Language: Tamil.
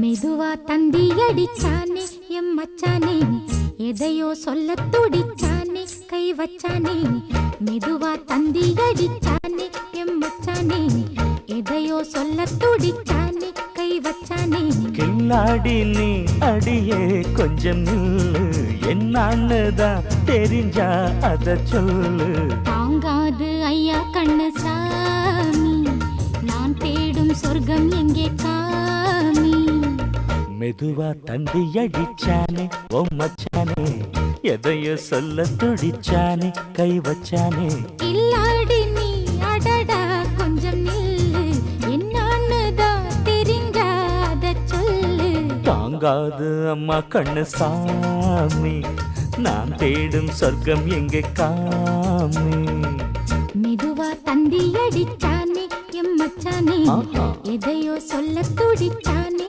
மெதுவா தந்தி அடிச்சானே எம் மச்சானே, எதையோ சொல்ல துடிச்சானே கை வச்சானே. மெதுவா தந்தி அடிச்சானே எம் மச்சானே, எதையோ சொல்ல துடிச்சானே கை வச்சானே. கில்லாடி நீ அடியே கொஞ்சம் நில்லு, என்னான்னுதான் தெரிஞ்சா அத சொல்லு. தாங்காது ஐயா கண்ணு சாமி, நான் தேடும் சொர்க்கம் எங்கே காமி. மெதுவா தந்தி அடிச்சானே ஓ மச்சானே, எதையோ சொல்ல துடிச்சானே கை வச்சானே. கில்லாடி நீ அடடா கொஞ்சம் நில்லு, என்னான்னுதான் தெரிஞ்சாத சொல்லு. தாங்காது அம்மா கண்ணு சாமி, நான் தேடும் சொர்க்கம் எங்கே காமி. மெதுவா தந்தி அடிச்சானே எம் மச்சானே, எதையோ சொல்ல துடிச்சானே